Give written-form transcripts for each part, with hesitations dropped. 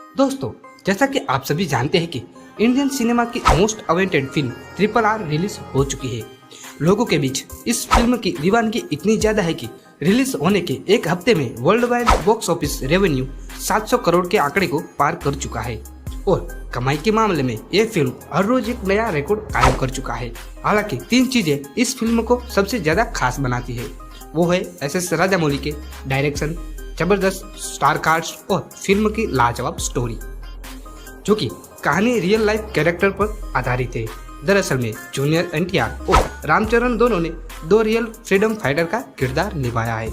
दोस्तों, जैसा कि आप सभी जानते हैं कि इंडियन सिनेमा की most awaited film RRR release हो चुकी है। लोगों के बीच इस फिल्म की दीवानगी इतनी ज्यादा है कि रिलीज होने के एक हफ्ते में world wide box office revenue 700 crore के आंकड़े को पार कर चुका है और कमाई के मामले में ये फिल्म हर रोज एक नया रिकॉर्ड कायम कर चुका है। हालांकि 3 चीजें इस फिल्म को सबसे ज्यादा खास बनाती है। वो है SS राजामौली के डायरेक्शन, जबरदस्त स्टार कास्ट और फिल्म की लाजवाब स्टोरी, जो कि कहानी रियल लाइफ कैरेक्टर पर आधारित है। दरअसल में जूनियर NTR और रामचरण दोनों ने 2 रियल फ्रीडम फाइटर का किरदार निभाया है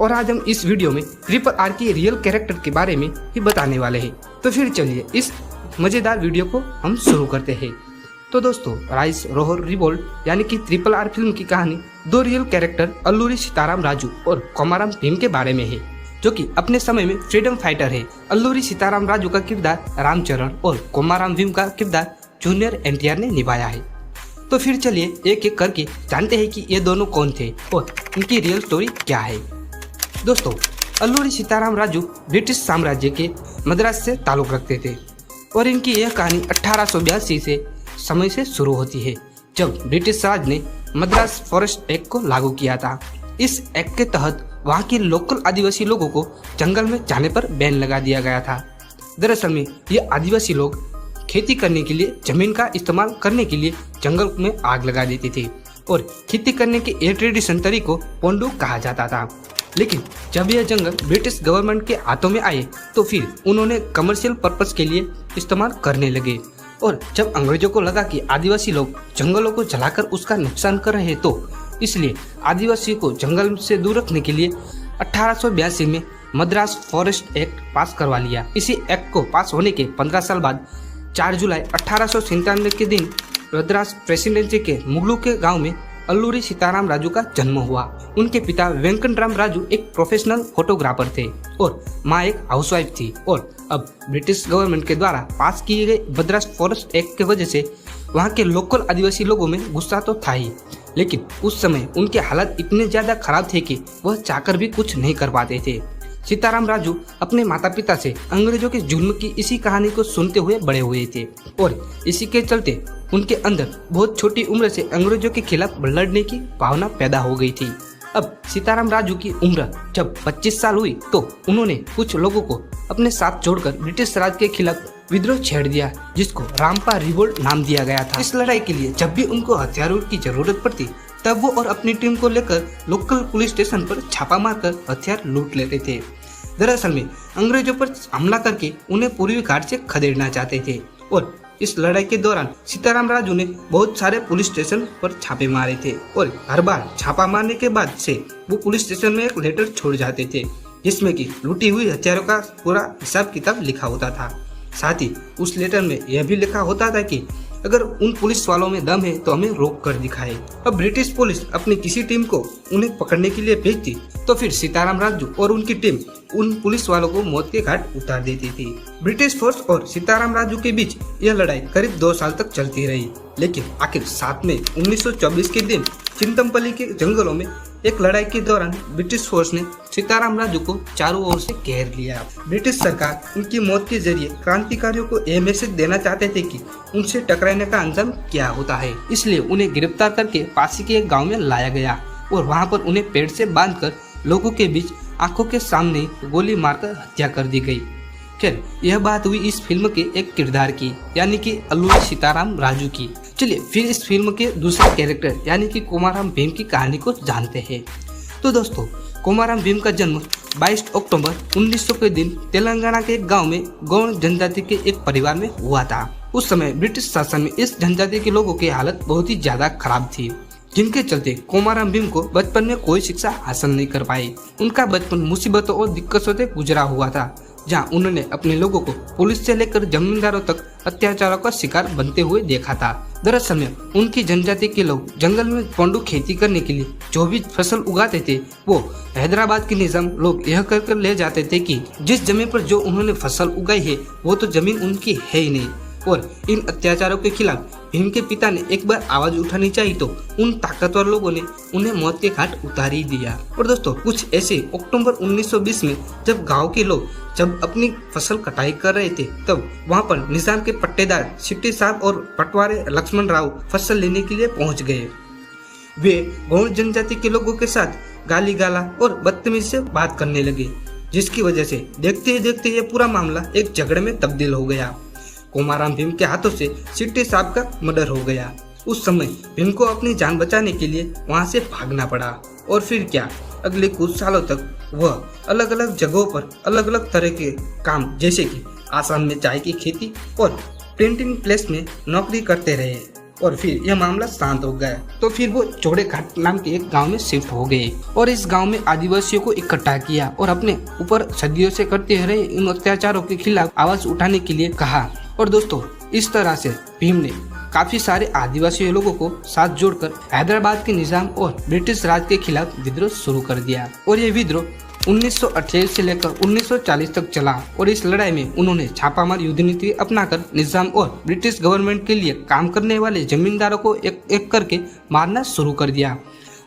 और आज हम इस वीडियो में RRR की रियल कैरेक्टर के बारे में ही बताने वाले हैं। तो फिर चलिए इस मजेदार वीडियो को हम शुरू करते हैं। तो दोस्तों, राइस रोहर रिवोल्ट यानी कि RRR फिल्म की कहानी 2 रियल कैरेक्टर अल्लूरी सीताराम राजू और कोमाराम भीम के बारे में है, जो कि अपने समय में फ्रीडम फाइटर है। अल्लूरी सीताराम राजू का किरदार रामचरण और कोमाराम भीम का किरदार जूनियर NTR ने निभाया है। तो फिर चलिए एक एक करके जानते हैं कि ये दोनों कौन थे और इनकी रियल स्टोरी क्या है। दोस्तों, अल्लूरी सीताराम राजू ब्रिटिश साम्राज्य के मद्रास से ताल्लुक रखते थे और इनकी यह कहानी 1882 से समय से शुरू होती है, जब ब्रिटिश राज ने मद्रास फॉरेस्ट एक्ट को लागू किया था। इस एक्ट के तहत वहाँ के लोकल आदिवासी लोगों को जंगल में जाने पर बैन लगा दिया गया था। दरअसल में ये आदिवासी लोग खेती करने के लिए जमीन का इस्तेमाल करने के लिए जंगल में आग लगा देते थे और खेती करने के ये ट्रेडिशन तरीकों पोंडू कहा जाता था। लेकिन जब यह जंगल ब्रिटिश गवर्नमेंट के हाथों में आए तो फिर उन्होंने कमर्शियल पर्पस के लिए इस्तेमाल करने लगे और जब अंग्रेजों को लगा कि आदिवासी लोग जंगलों को जलाकर उसका नुकसान कर रहे हैं, तो इसलिए आदिवासी को जंगल से दूर रखने के लिए 1882 में मद्रास फॉरेस्ट एक्ट पास करवा लिया। इसी एक्ट को पास होने के 15 साल बाद 4 जुलाई 1897 के दिन मद्रास प्रेसिडेंसी के मुगलू के गांव में अल्लूरी सीताराम राजू का जन्म हुआ। उनके पिता वेंकटराम राजू एक प्रोफेशनल फोटोग्राफर थे और माँ एक हाउसवाइफ थी। और अब ब्रिटिश गवर्नमेंट के द्वारा पास किए गए मद्रास फॉरेस्ट एक्ट की वजह से वहाँ के लोकल आदिवासी लोगों में गुस्सा तो था ही, लेकिन उस समय उनके हालात इतने ज्यादा खराब थे कि वह चाहकर भी कुछ नहीं कर पाते थे। सीताराम राजू अपने माता पिता से अंग्रेजों के जुल्म की इसी कहानी को सुनते हुए बड़े हुए थे और इसी के चलते उनके अंदर बहुत छोटी उम्र से अंग्रेजों के खिलाफ लड़ने की भावना पैदा हो गई थी। अब सीताराम राजू की उम्र जब 25 साल हुई तो उन्होंने कुछ लोगों को अपने साथ जोड़कर ब्रिटिश राज के खिलाफ विद्रोह छेड़ दिया, जिसको रामपा रिवोल्ट नाम दिया गया था। इस लड़ाई के लिए जब भी उनको हथियारों की जरूरत पड़ती तब वो और अपनी टीम को लेकर लोकल पुलिस स्टेशन पर छापा मारकर हथियार लूट लेते थे। दरअसल में अंग्रेजों पर हमला करके उन्हें पूर्वी घाट से खदेड़ना चाहते थे और इस लड़ाई के दौरान सीताराम राजू ने बहुत सारे पुलिस स्टेशन पर छापे मारे थे और हर बार छापा मारने के बाद से वो पुलिस स्टेशन में एक लेटर छोड़ जाते थे, जिसमें कि लूटी हुई हथियारों का पूरा हिसाब किताब लिखा होता था। साथ ही उस लेटर में यह भी लिखा होता था कि अगर उन पुलिस वालों में दम है तो हमें रोक कर दिखाए। अब ब्रिटिश पुलिस अपनी किसी टीम को उन्हें पकड़ने के लिए भेजती तो फिर सीताराम राजू और उनकी टीम उन पुलिस वालों को मौत के घाट उतार देती थी। ब्रिटिश फोर्स और सीताराम राजू के बीच यह लड़ाई करीब 2 साल तक चलती रही, लेकिन आखिर 7 मई 1924 के दिन चिंतमपल्ली के जंगलों में एक लड़ाई के दौरान ब्रिटिश फोर्स ने सीताराम राजू को चारों ओर से घेर लिया। ब्रिटिश सरकार उनकी मौत के जरिए क्रांतिकारियों को यह मैसेज देना चाहते थे कि उनसे टकराने का अंजाम क्या होता है, इसलिए उन्हें गिरफ्तार करके पासी के एक गांव में लाया गया और वहां पर उन्हें पेड़ से बांधकर लोगों के बीच आंखों के सामने गोली मारकर हत्या कर दी गई। फिर यह बात हुई इस फिल्म के एक किरदार की, यानी कि अल्लूरी सीताराम राजू की। चलिए फिर इस फिल्म के दूसरे कैरेक्टर यानी कि कोमाराम भीम की कहानी को जानते हैं। तो दोस्तों, कोमाराम भीम का जन्म 22 अक्टूबर 1900 के दिन तेलंगाना के एक गांव में गौड़ जनजाति के एक परिवार में हुआ था। उस समय ब्रिटिश शासन में इस जनजाति के लोगों की हालत बहुत ही ज्यादा खराब थी, जिनके चलते कोमाराम भीम को बचपन में कोई शिक्षा हासिल नहीं कर पाई। उनका बचपन मुसीबतों और दिक्कतों से गुजरा हुआ था, जहां उन्होंने अपने लोगों को पुलिस से लेकर जमींदारों तक अत्याचारों का शिकार बनते हुए देखा था। दरअसल में उनकी जनजाति के लोग जंगल में पोंडू खेती करने के लिए जो भी फसल उगाते थे वो हैदराबाद के निजाम लोग यह कर ले जाते थे कि जिस जमीन पर जो उन्होंने फसल उगाई है वो तो जमीन उनकी है ही नहीं। और इन अत्याचारों के खिलाफ भीम के पिता ने एक बार आवाज उठानी चाहिए तो उन ताकतवर लोगों ने उन्हें मौत के घाट उतार ही दिया। और दोस्तों कुछ ऐसे अक्टूबर 1920 में जब गांव के लोग जब अपनी फसल कटाई कर रहे थे, तब वहां पर निजाम के पट्टेदार सिट्टी साहब और पटवारी लक्ष्मण राव फसल लेने के लिए पहुंच गए। वे गौड़ जनजाति के लोगों के साथ गाली गाला और बदतमीजी से बात करने लगे, जिसकी वजह से देखते ही देखते ये पूरा मामला एक झगड़े में तब्दील हो गया। कोमाराम भीम के हाथों से सिट्टी साहब का मर्डर हो गया। उस समय भीम को अपनी जान बचाने के लिए वहां से भागना पड़ा। और फिर क्या, अगले कुछ सालों तक वह अलग अलग जगहों पर अलग अलग तरह के काम जैसे कि आसाम में चाय की खेती और प्रिंटिंग प्रेस में नौकरी करते रहे। और फिर यह मामला शांत हो गया तो फिर वो चौड़े घाट नाम के एक गांव में शिफ्ट हो गए और इस गांव में आदिवासियों को इकट्ठा किया और अपने ऊपर सदियों से करते रहे इन अत्याचारों के खिलाफ आवाज उठाने के लिए कहा। और दोस्तों इस तरह से भीम ने काफी सारे आदिवासी लोगों को साथ जोड़कर हैदराबाद के निजाम और ब्रिटिश राज के खिलाफ विद्रोह शुरू कर दिया। और ये विद्रोह 1928 से लेकर 1940 तक चला और इस लड़ाई में उन्होंने छापामार युद्ध नीति अपनाकर निजाम और ब्रिटिश गवर्नमेंट के लिए काम करने वाले जमींदारों को एक एक करके मारना शुरू कर दिया।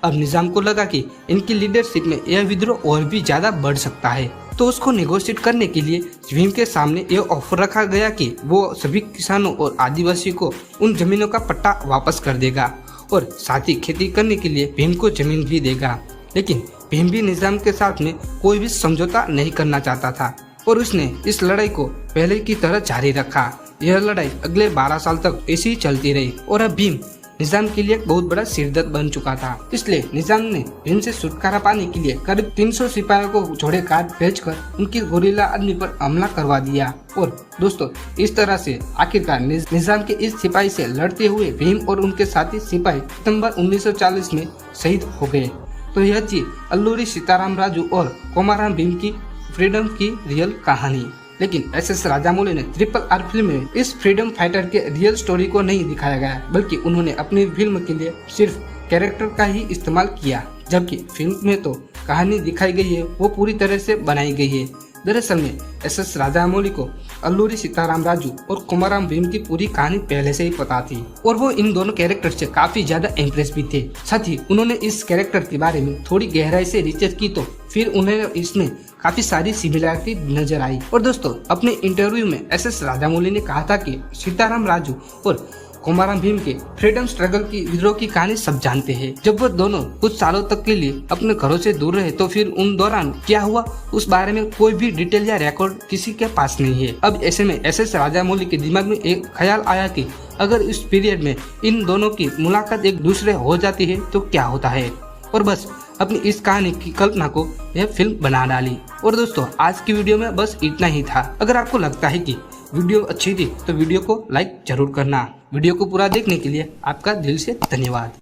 अब निजाम को लगा कि इनकी लीडरशिप में यह विद्रोह और भी ज्यादा बढ़ सकता है, तो उसको नेगोशिएट करने के लिए भीम के सामने यह ऑफर रखा गया कि वो सभी किसानों और आदिवासियों को उन जमीनों का पट्टा वापस कर देगा और साथ ही खेती करने के लिए भीम को जमीन भी देगा। लेकिन भीम भी निजाम के साथ में कोई भी समझौता नहीं करना चाहता था और उसने इस लड़ाई को पहले की तरह जारी रखा। यह लड़ाई अगले 12 साल तक ऐसी ही चलती रही और अब भीम निजाम के लिए एक बहुत बड़ा सिरदर्द बन चुका था। इसलिए निजाम ने भीम से छुटकारा पाने के लिए करीब 300 सिपाहियों को चौड़े घाट भेजकर उनकी गोरिल्ला आर्मी पर हमला करवा दिया। और दोस्तों इस तरह से आखिरकार निजाम के इस सिपाही से लड़ते हुए भीम और उनके साथी सिपाही सितंबर 1940 में शहीद हो गए। तो यह थी अल्लूरी सीताराम राजू और कोमाराम भीम की फ्रीडम की रियल कहानी। लेकिन SS राजामौली ने RRR फिल्म में इस फ्रीडम फाइटर के रियल स्टोरी को नहीं दिखाया गया, बल्कि उन्होंने अपनी फिल्म के लिए सिर्फ कैरेक्टर का ही इस्तेमाल किया, जबकि फिल्म में तो कहानी दिखाई गई है वो पूरी तरह से बनाई गई है। दरअसल में SS राजामौली को अल्लूरी सीताराम राजू और कोमाराम भीम की पूरी कहानी पहले से ही पता थी और वो इन दोनों कैरेक्टर से काफी ज्यादा इम्प्रेस भी थे। साथ ही उन्होंने इस कैरेक्टर के बारे में थोड़ी गहराई से रिसर्च की तो फिर उन्हें इसमें काफी सारी सिमिलरिटी नजर आई। और दोस्तों अपने इंटरव्यू में SS राजामौली ने कहा था कि सीताराम राजू और कोमाराम भीम के फ्रीडम स्ट्रगल की विद्रोह की कहानी सब जानते हैं। जब वो दोनों कुछ सालों तक के लिए अपने घरों से दूर रहे तो फिर उन दौरान क्या हुआ उस बारे में कोई भी डिटेल या रिकॉर्ड किसी के पास नहीं है। अब ऐसे में SS राजामौली के दिमाग में एक ख्याल आया कि अगर इस पीरियड में इन दोनों की मुलाकात एक दूसरे हो जाती है तो क्या होता है, और बस अपनी इस कहानी की कल्पना को यह फिल्म बना डाली। और दोस्तों आज की वीडियो में बस इतना ही था। अगर आपको लगता है कि वीडियो अच्छी थी तो वीडियो को लाइक जरूर करना। वीडियो को पूरा देखने के लिए आपका दिल से धन्यवाद।